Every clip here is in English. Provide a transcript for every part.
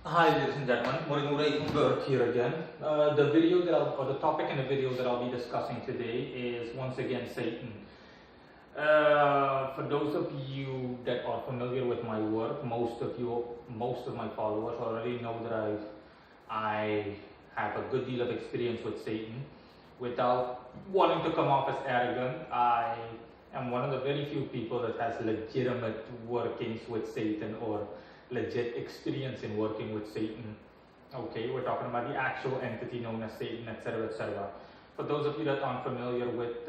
Hi ladies and gentlemen, Morinura Berg here again. Or the topic in the video that I'll be discussing today is once again Satan. For those of you that are familiar with my work, most of my followers already know that I have a good deal of experience with Satan. Without wanting to come off as arrogant, I am one of the very few people that has legitimate workings with Satan or legit experience in working with Satan. Okay, we're talking about the actual entity known as Satan, etc., etc. For those of you that aren't familiar with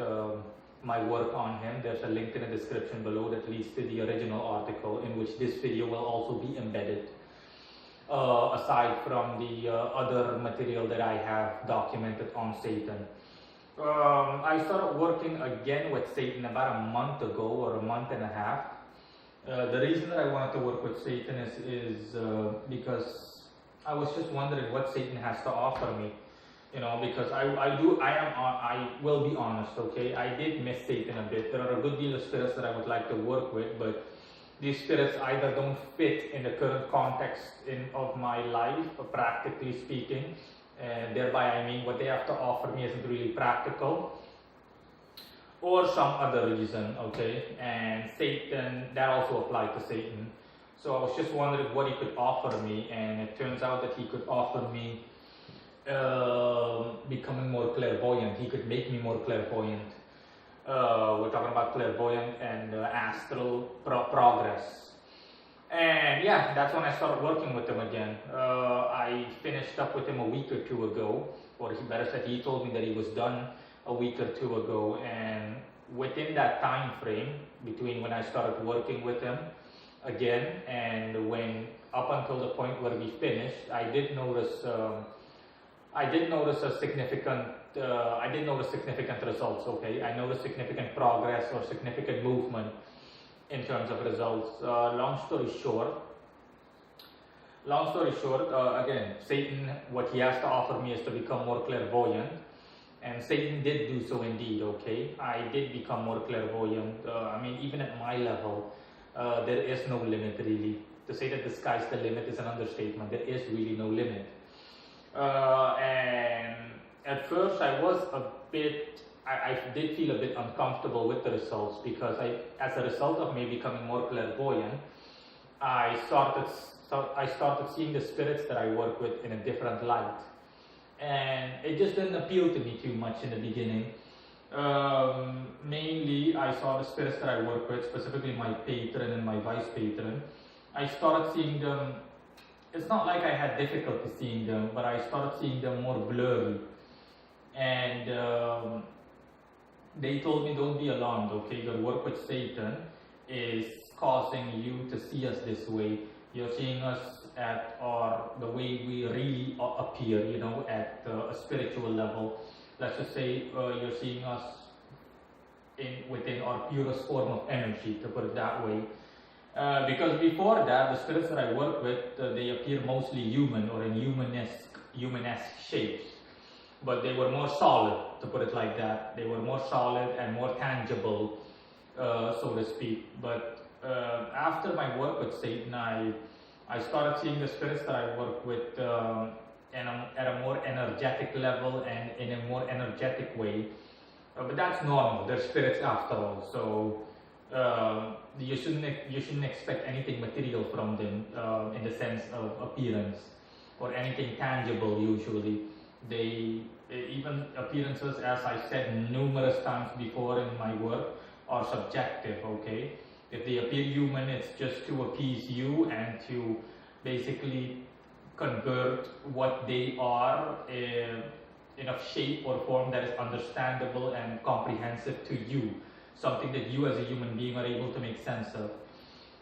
my work on him, there's a link in the description below that leads to the original article in which this video will also be embedded. Aside from the other material that I have documented on Satan. I started working again with Satan about a month ago or a month and a half. The reason that I wanted to work with Satan is because I was just wondering what Satan has to offer me. You know, because I will be honest, okay? I did miss Satan a bit. There are a good deal of spirits that I would like to work with, but these spirits either don't fit in the current context of my life, practically speaking, and thereby I mean what they have to offer me isn't really practical, or some other reason, okay? And Satan, that also applied to Satan. So I was just wondering what he could offer me, and it turns out that he could offer me becoming more clairvoyant. He could make me more clairvoyant. We're talking about clairvoyant and astral progress. And yeah, that's when I started working with him again. I finished up with him a week or two ago, or he better said, he told me that he was done a week or two ago. And within that time frame, between when I started working with him again and when up until the point where we finished, I did notice significant results. Okay, I noticed significant progress or significant movement in terms of results. Long story short, again, Satan, what he has to offer me is to become more clairvoyant, and Satan did do so indeed. Okay, I did become more clairvoyant. I mean, even at my level, there is no limit really. To say that the sky's the limit is an understatement. There is really no limit. And at first I did feel a bit uncomfortable with the results because as a result of me becoming more clairvoyant, I started seeing the spirits that I work with in a different light, and it just didn't appeal to me too much in the beginning. Mainly, I saw the spirits that I work with, specifically my patron and my vice patron. I started seeing them. It's not like I had difficulty seeing them, but I started seeing them more blurry. And they told me, don't be alarmed, okay? Your work with Satan is causing you to see us this way. You're seeing us the way we really appear, you know, at a spiritual level. Let's just say you're seeing us within our purest form of energy, to put it that way. Because before that, the spirits that I work with, they appear mostly human or in humanesque shapes. But they were more solid, to put it like that. They were more solid and more tangible, so to speak. But after my work with Satan, I started seeing the spirits that I work with at a more energetic level and in a more energetic way. But that's normal. They're spirits after all. So you shouldn't expect anything material from them in the sense of appearance or anything tangible. Usually, even appearances, as I said numerous times before in my work, are subjective. Okay, if they appear human, it's just to appease you and to basically convert what they are in a shape or form that is understandable and comprehensive to you. Something that you as a human being are able to make sense of.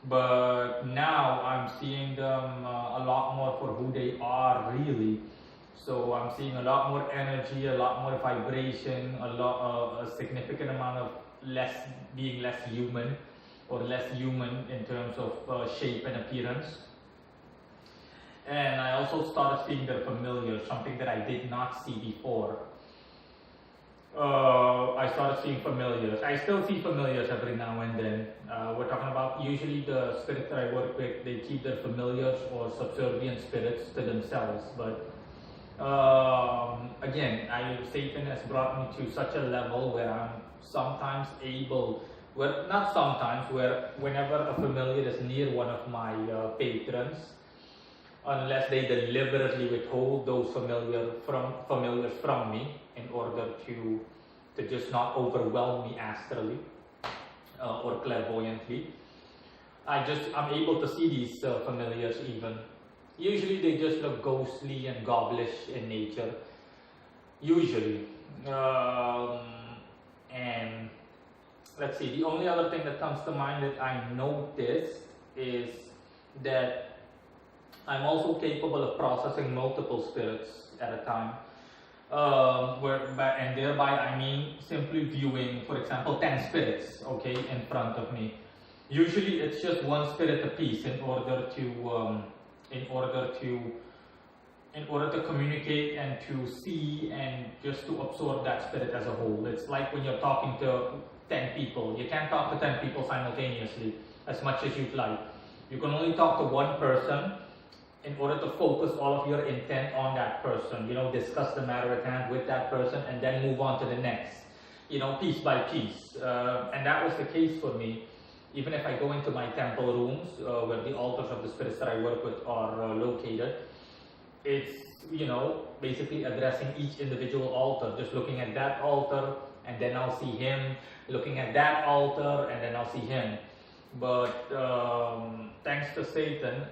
But now I'm seeing them a lot more for who they are really. So I'm seeing a lot more energy, a lot more vibration, a significant amount of being less human or less human in terms of shape and appearance. And I also started seeing the familiar, something that I did not see before. I started seeing familiars. I still see familiars every now and then. We're talking about usually the spirits that I work with, they keep their familiars or subservient spirits to themselves. But again, Satan has brought me to such a level where I'm sometimes able, well, not sometimes, where whenever a familiar is near one of my patrons, unless they deliberately withhold those familiars from me in order to just not overwhelm me astrally or clairvoyantly, I'm able to see these familiars even. Usually they just look ghostly and goblish in nature. Usually. And let's see, the only other thing that comes to mind that I noticed is that I'm also capable of processing multiple spirits at a time. And thereby I mean simply viewing, for example, 10 spirits, okay, in front of me. Usually it's just one spirit apiece in order to communicate and to see and just to absorb that spirit as a whole. It's like when you're talking to 10 people. You can't talk to 10 people simultaneously as much as you'd like. You can only talk to one person in order to focus all of your intent on that person, discuss the matter at hand with that person and then move on to the next, piece by piece. And that was the case for me. Even if I go into my temple rooms where the altars of the spirits that I work with are located, it's, basically addressing each individual altar, just looking at that altar and then I'll see him, looking at that altar and then I'll see him. But thanks to Satan,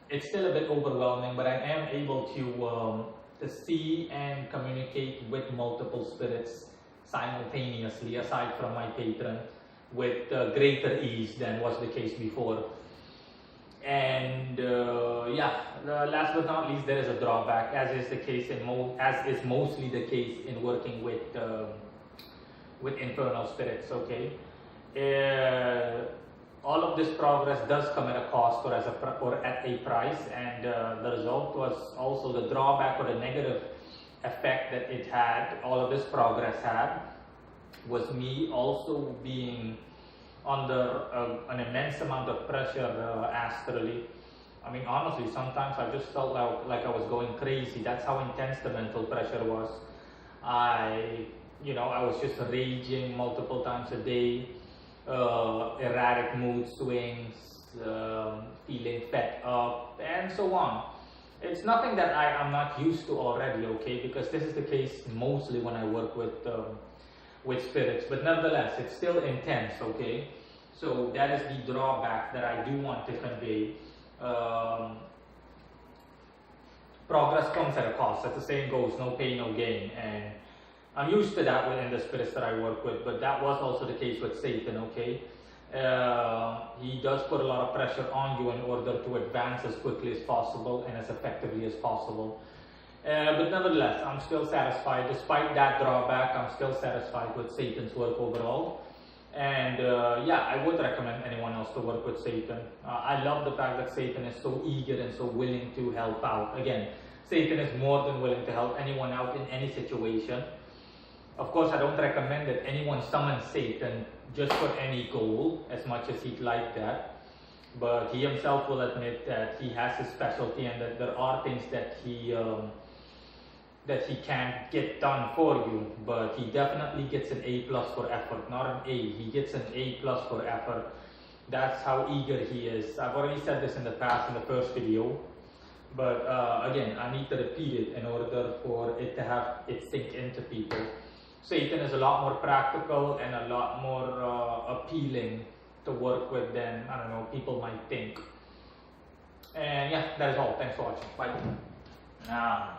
it's still a bit overwhelming, but I am able to see and communicate with multiple spirits simultaneously, aside from my patron, with greater ease than was the case before. And last but not least, there is a drawback, as is the case as is mostly the case in working with infernal spirits. Okay. All of this progress does come at a cost or at a price, and the result was also the drawback or the negative effect that it had. All of this progress had was me also being under an immense amount of pressure astrally. I mean, honestly, sometimes I just felt like I was going crazy. That's how intense the mental pressure was. I was just raging multiple times a day. Erratic mood swings, feeling fed up, and so on. It's nothing that I'm not used to already, okay, because this is the case mostly when I work with spirits, but nevertheless, it's still intense, okay. So that is the drawback that I do want to convey. Progress comes at a cost. As the saying goes, no pain, no gain, and I'm used to that within the spirits that I work with, but that was also the case with Satan, okay? He does put a lot of pressure on you in order to advance as quickly as possible and as effectively as possible. But nevertheless, I'm still satisfied. Despite that drawback, I'm still satisfied with Satan's work overall. And I would recommend anyone else to work with Satan. I love the fact that Satan is so eager and so willing to help out. Again, Satan is more than willing to help anyone out in any situation. Of course, I don't recommend that anyone summon Satan just for any goal, as much as he'd like that. But he himself will admit that he has his specialty and that there are things that he can't get done for you. But he definitely gets an A+ for effort, not an A. He gets an A+ for effort. That's how eager he is. I've already said this in the past in the first video. But again, I need to repeat it in order for it to have it sink into people. Satan is a lot more practical and a lot more appealing to work with than, people might think. And that is all. Thanks for watching. Bye.